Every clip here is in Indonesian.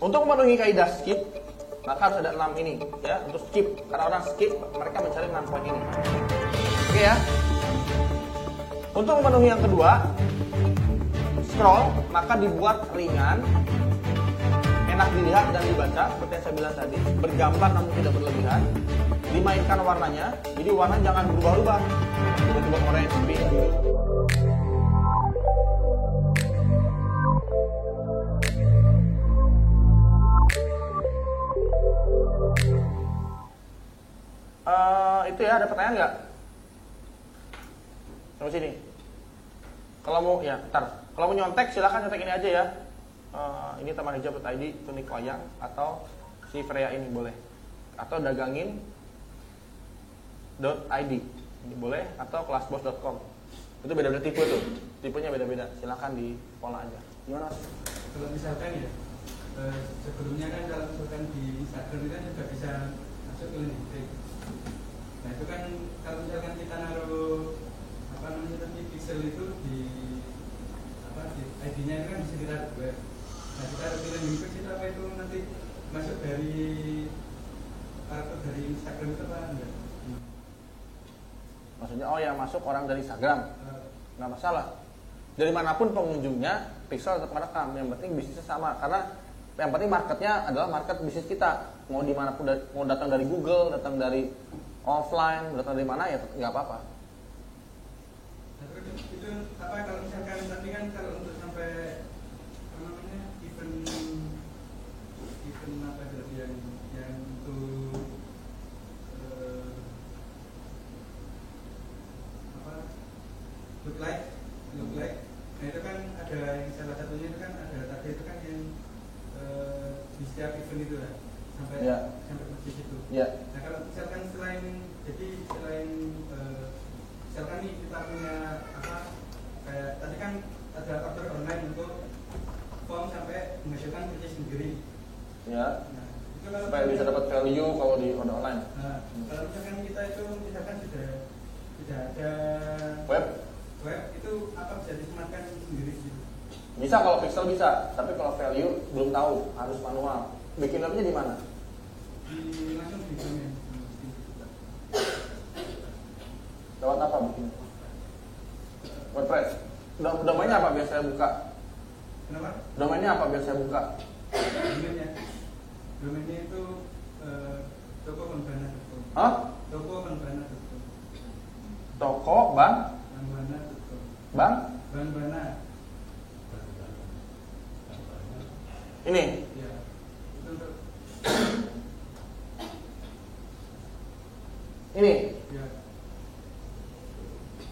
Untuk memenuhi kaidah skip, maka harus ada 6 ini ya, untuk skip. Karena orang skip, mereka mencari 6 poin ini. Oke ya. Untuk memenuhi yang kedua, scroll, maka dibuat ringan, enak dilihat dan dibaca, seperti yang saya bilang tadi, bergambar namun tidak berlebihan, dimainkan warnanya, jadi warna jangan berubah-ubah, tiba-tiba orange, pink. Itu ya, ada pertanyaan nggak? Sampai sini. Kalau mau, ya, ntar. Kalau mau nyontek, silahkan nyontek ini aja ya. Ini tamanhijab.id, tunik wayang, atau si Freya ini boleh. Atau dagangin.id, ini boleh, atau kelasbos.com. Itu beda-beda tipe tuh. Tipenya beda-beda. Silahkan di pola aja. Gimana? Kalau misalkan ya, sebelumnya kan kalau misalkan di Instagram kan juga bisa masuk ke link. Nah itu kan kalau misalkan kita naruh apa namanya tadi pixel itu di apa di ID-nya itu kan bisa kita web. Nah kita harus pilih link itu apa itu nanti masuk dari atau dari Instagram itu apa enggak? Maksudnya oh yang masuk orang dari Instagram, nggak masalah. Dari manapun pengunjungnya, pixel tetap merekam. Yang penting bisnisnya sama, karena yang penting marketnya adalah market bisnis kita. Mau dimanapun, mau datang dari Google, datang dari offline, datang dari mana ya nggak apa-apa. Itu apa kalau misalkan tapi kan kalau untuk sampai apa namanya event apa berarti yang untuk apa look like, nah itu kan ada yang salah satunya itu kan ada tadi itu kan yang di setiap event itu ya sampai masjid itu. Yeah. Nah kalau misalkan selain misalkan nih kita punya apa kayak tadi kan ada order online untuk form sampai menghasilkan purchase sendiri. Ya. Nah, itu kalau supaya bisa dapat value kalau di order online. Nah, kalau misalkan kita itu misalkan sudah ada web itu apa bisa disematkan sendiri gitu? Bisa kalau pixel bisa, tapi kalau value belum tahu, harus manual. Bikin webnya di mana? Langsung di domain. Lewat apa bikin? WordPress. Domainnya apa biar saya buka? Kenapa? Domainnya apa biar saya buka? Domainnya itu tokobanbana.com. Hah? Tokobanbana.com. Toko bang? Bang? Banbana. Ini? Ya. Itu untuk ini? ya.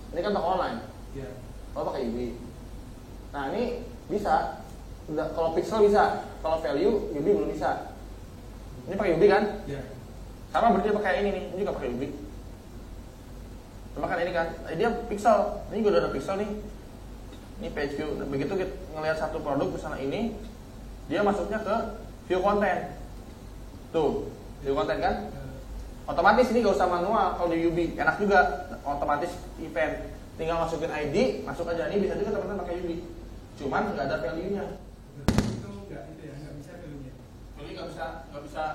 Ini kan toko online. Ya. Kalau pakai Yubi. Nah ini bisa. Kalau pixel bisa. Kalau value Yubi belum bisa. Ini pakai Yubi kan? Ya. Sama berarti pakai ini nih. Ini juga pakai Yubi. Cuma kan ini kan, dia pixel. Ini juga udah ada pixel nih. Ini page view. Nah, begitu kita ngelihat satu produk misalnya ini, dia masuknya ke view content. Tuh, view content kan? Otomatis ini gak usah manual. Kalau di Yubi enak juga, otomatis event. Tinggal masukin ID, masuk aja. Ini bisa juga teman-teman pakai Yubi. Cuman nggak ada value-nya. Itu nggak bisa value-nya. Value nggak bisa.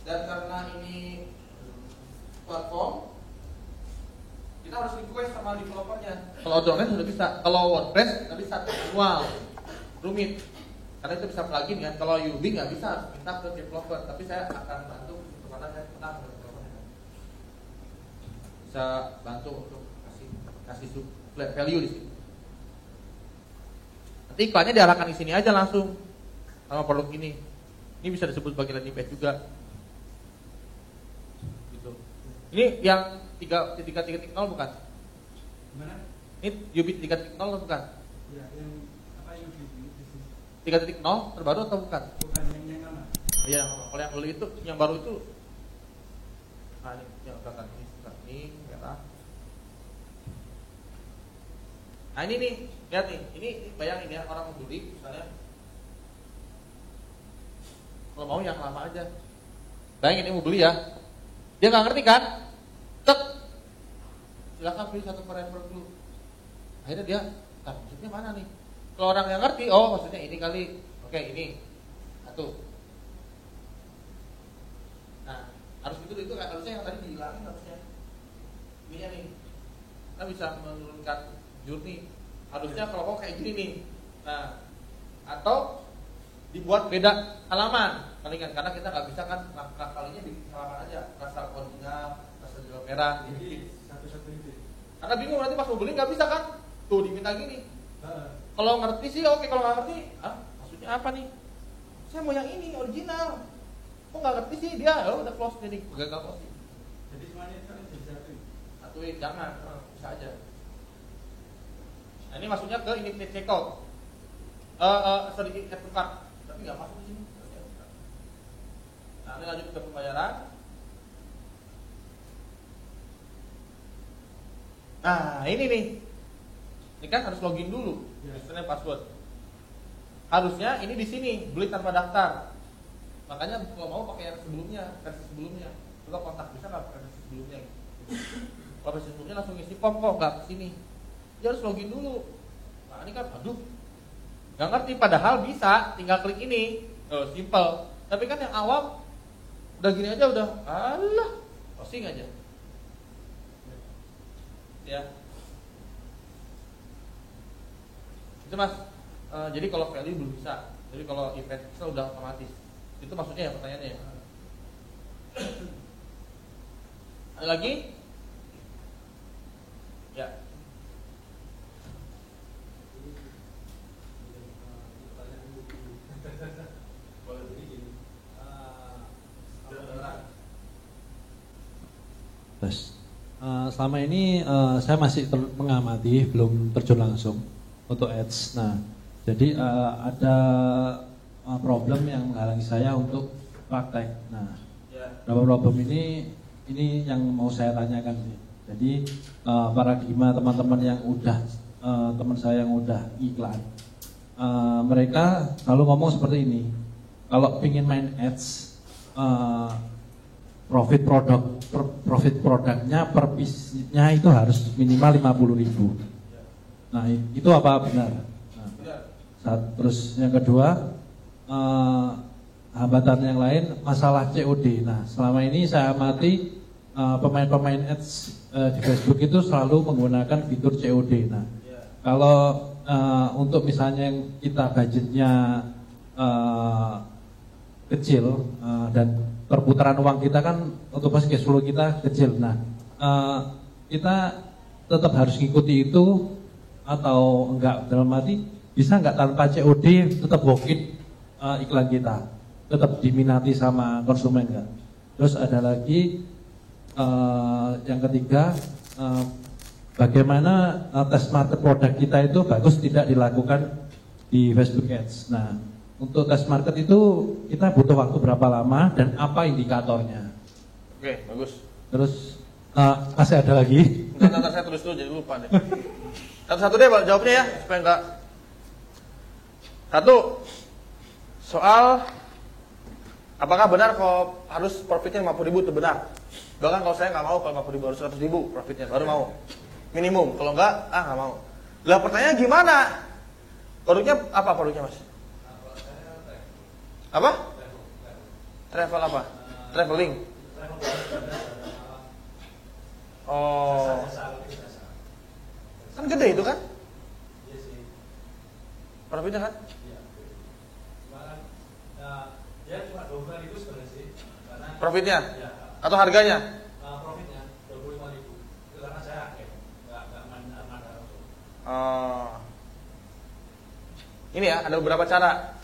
Dan karena ini platform, kita harus request sama developernya. Kalau domain sudah bisa, kalau WordPress nggak bisa, manual, rumit. Karena itu bisa plugin kan. Kalau Yubi nggak bisa, minta ke developer. Tapi saya akan bantu kemana saya pernah ke developernya. Bisa bantu untuk kasih value di sini. Nanti iklannya diarahkan di sini aja langsung sama produk ini. Ini bisa disebut sebagai landing page juga. Gitu. Ini yang 3.0 bukan? Gimana? Ini Yubi 3.0 bukan? Ya, yang apa yang di sini? 3.0 terbaru atau bukan? Bukan yang lama. Iya, kalau yang dulu itu, yang baru itu. Nah, ini yang belakang ini merah. Nah ini nih, lihat nih, ini bayangin ya orang mau beli misalnya. Kalau mau yang lama aja. Bayangin ini mau beli ya. Dia nggak ngerti kan? Tek. Silakan beli satu forever dulu. Akhirnya dia, maksudnya mana nih? Kalau orang yang ngerti, oh maksudnya ini kali. Oke, ini. Satu. Nah, harus itu harusnya yang tadi dihilangin harusnya. Ini nih. Kita bisa menurunkan journey. Harusnya kalau kayak gini nih. Nah, atau dibuat beda halaman palingan, karena kita nggak bisa kan kalinya di halaman aja rasa original, rasa jelo merah jadi satu-satu itu. Karena bingung nanti pas mau beli nggak bisa kan, tuh diminta gini. Kalau ngerti sih oke, kalau nggak ngerti, maksudnya apa nih? Saya mau yang ini original. Kok nggak ngerti sih dia? Udah close jadi gagal close. Jadi semuanya itu harus satuin, jangan, bisa aja. Nah, ini maksudnya ke initiate checkout. Sedikit add to cart, tapi nggak masuk di sini. Nah, ini lanjut ke pembayaran. Nah, ini nih. Ini kan harus login dulu, username password. Harusnya ini di sini, beli tanpa daftar. Makanya kalau mau pakai yang sebelumnya, versi sebelumnya. Coba kontak bisa nggak pakai versi sebelumnya? Kalau versi sebelumnya langsung ngisi form kok, nggak ke sini. Dia harus login dulu. Nah, ini kan, aduh, nggak ngerti. Padahal bisa, tinggal klik ini, simple. Tapi kan yang awam, udah gini aja udah, alah, closing aja. Ya. Itu mas. Jadi kalau value belum bisa. Jadi kalau event bisa udah otomatis. Itu maksudnya ya pertanyaannya ya. Ada lagi? Ya. Selama ini saya masih mengamati, belum terjun langsung untuk ads. Nah, jadi ada problem yang menghalangi saya untuk praktek. Nah, beberapa problem ini yang mau saya tanyakan sih. Jadi paradigma teman-teman yang udah teman saya yang udah iklan, mereka selalu ngomong seperti ini. Kalau pingin main ads, profit produknya per piece-nya itu harus minimal 50.000. Nah, itu apa benar? Nah, terus yang kedua, hambatan yang lain masalah COD. Nah, selama ini saya amati pemain-pemain ads di Facebook itu selalu menggunakan fitur COD. Nah, kalau untuk misalnya yang kita budgetnya kecil dan perputaran uang kita kan otomatis cash flow kita kecil. Nah, kita tetap harus ngikuti itu atau enggak, dalam arti bisa enggak tanpa COD tetap walk-in iklan kita tetap diminati sama konsumen enggak? Terus ada lagi yang ketiga, bagaimana test market produk kita itu bagus tidak dilakukan di Facebook Ads. Nah, untuk test market itu kita butuh waktu berapa lama dan apa indikatornya? Oke, bagus. Terus masih ada lagi? Nanti saya tulis dulu jadi lupa deh. Satu-satu deh jawabnya ya supaya enggak. Satu, soal apakah benar kalau harus profitnya 50.000 itu benar? Bahkan kalau saya nggak mau kalau 50.000 harus 100.000 profitnya baru mau. Minimum, kalau enggak nggak mau. Lah pertanyaannya gimana? Produknya apa produknya mas? Apa? Travel apa? Traveling. Oh. Kan gede itu kan? Profitnya kan? Ya cuma 25.000 sebenarnya sih. Profitnya? Atau harganya? Profitnya 25.000. Itu karena saya nggak mandar. Ini ya, ada beberapa cara.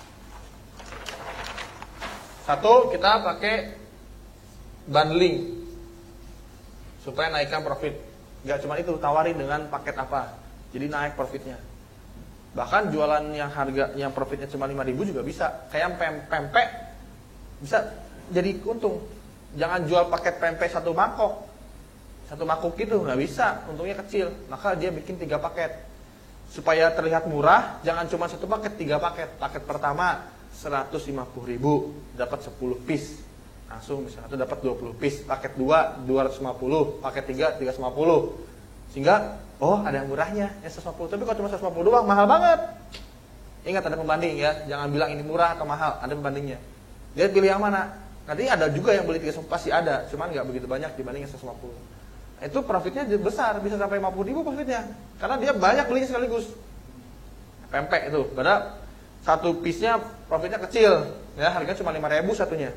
Satu, kita pakai bundling supaya naikkan profit. Gak cuma itu, tawarin dengan paket apa, jadi naik profitnya. Bahkan jualan yang harga yang profitnya cuma 5.000 juga bisa. Kayak pempek bisa jadi untung. Jangan jual paket pempek satu mangkok gitu, nggak bisa, untungnya kecil. Maka dia bikin 3 paket supaya terlihat murah. Jangan cuma satu paket, 3 paket. Paket pertama 150.000 dapat 10 piece, langsung misalnya itu dapat 20 piece. Paket 2 250, paket 3 350. Sehingga ada yang murahnya yang 150. Tapi kalau cuma 150 doang mahal banget. Ingat ada pembanding ya, jangan bilang ini murah atau mahal, ada pembandingnya. Dia pilih yang mana? Nanti ada juga yang beli 350, pasti ada, cuman nggak begitu banyak dibanding yang 150. Itu profitnya besar, bisa sampai 50.000 profitnya, karena dia banyak belinya sekaligus. Pempek itu, padahal satu piece-nya profitnya kecil, ya harganya cuma 5.000 satunya.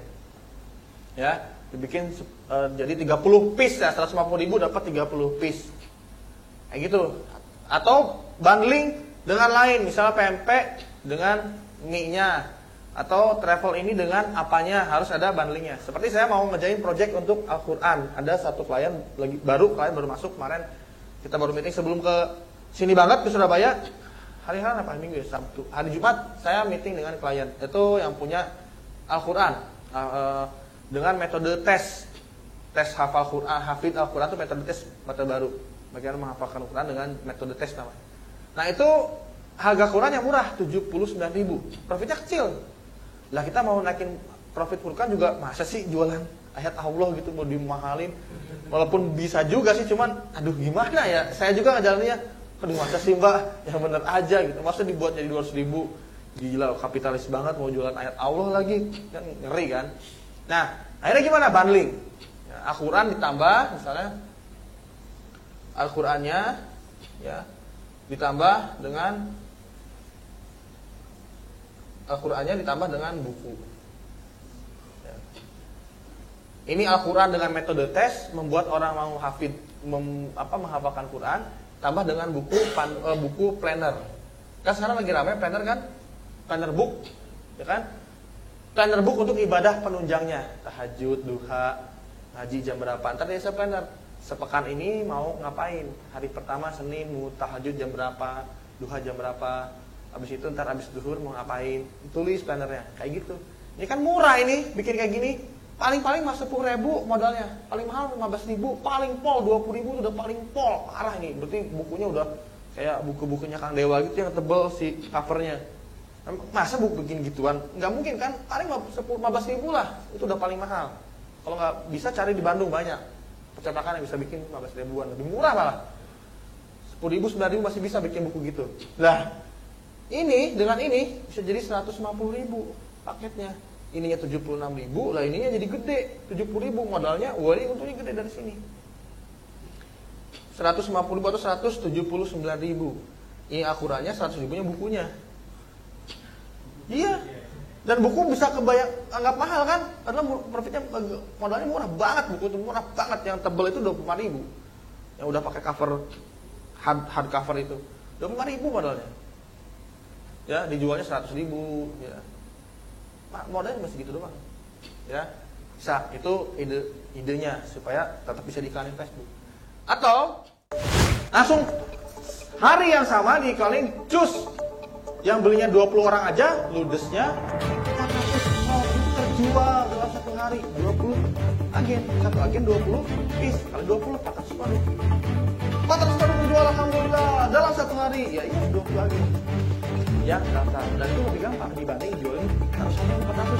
Ya, dibikin jadi 30 piece ya, 150.000 dapat 30 piece. Kayak gitu. Atau bundling dengan lain, misalnya pempek dengan mie-nya, atau travel ini dengan apanya, harus ada bundlingnya. Seperti saya mau ngerjain project untuk Al-Quran, ada satu klien klien baru masuk kemarin, kita baru meeting sebelum ke sini banget ke Surabaya. Hari apa? Minggu ya? Sabtu. Hari Jumat saya meeting dengan klien, itu yang punya Al-Quran dengan metode tes hafal Quran, hafid Al-Quran itu metode tes, metode baru. Bagaimana menghafalkan Al-Quran dengan metode tes namanya. Nah itu harga Quran yang murah, 79.000, profitnya kecil. Lah kita mau naikin profit Quran juga, masa sih jualan ayat Allah gitu mau dimahalin? Walaupun bisa juga sih, cuman aduh gimana ya, saya juga ngejalannya, aduh masa sih mbak, yang bener aja gitu, masa dibuat jadi 200.000, gila kapitalis banget mau jualan ayat Allah lagi, kan ngeri kan. Nah akhirnya gimana, bundling ya, Al-Quran ditambah, misalnya Al-Qurannya ya ditambah dengan Al-Qurannya ditambah dengan buku ya. Ini Al-Quran dengan metode tes membuat orang mau hafid menghafalkan Quran, tambah dengan buku planner. Kan sekarang lagi ramai planner kan, planner book ya kan, planner book untuk ibadah penunjangnya, tahajud, duha, ngaji jam berapa, ntar dia planner sepekan ini mau ngapain, hari pertama Senin mau tahajud jam berapa, duha jam berapa, habis itu ntar habis duhur mau ngapain, tulis plannernya kayak gitu. Ini kan murah ini, bikin kayak gini paling mas 10.000 modalnya, paling mahal 15.000, paling pol 20.000 itu udah paling pol parah ini. Berarti bukunya udah kayak buku-bukunya Kang Dewa gitu yang tebel si covernya. Masa buku bikin gituan? Nggak mungkin kan, paling 15.000 lah, itu udah paling mahal. Kalau nggak bisa cari di Bandung banyak percetakan yang bisa bikin 15 ribuan, lebih murah malah. 10.000, 9.000 masih bisa bikin buku gitu. Lah ini dengan ini bisa jadi 150.000 paketnya. Ininya 76.000, lah ininya jadi gede 70.000 modalnya. Wah ini untungnya gede dari sini. 150.000 atau 179.000. Ini akurannya 100.000 nya bukunya. Iya. Dan buku bisa kebayang anggap mahal kan? Karena profitnya modalnya murah banget, buku itu murah banget. Yang tebel itu 25.000. Yang udah pakai cover hard cover itu 25.000 modalnya. Ya, dijualnya 100.000 ya. Modalnya masih gitu doang. Ya. Bisa, itu idenya supaya tetap bisa diiklanin Facebook. Atau langsung hari yang sama diiklanin jus. Yang belinya 20 orang aja, ludesnya 400 terjual dalam satu hari. 20 agen, satu agen 20 piece, kali 20 400 produk. 400 produk terjual alhamdulillah dalam satu hari. Ya iya 20 agen. Ya daftar, dan itu lebih gampang dibanding jualin harus 400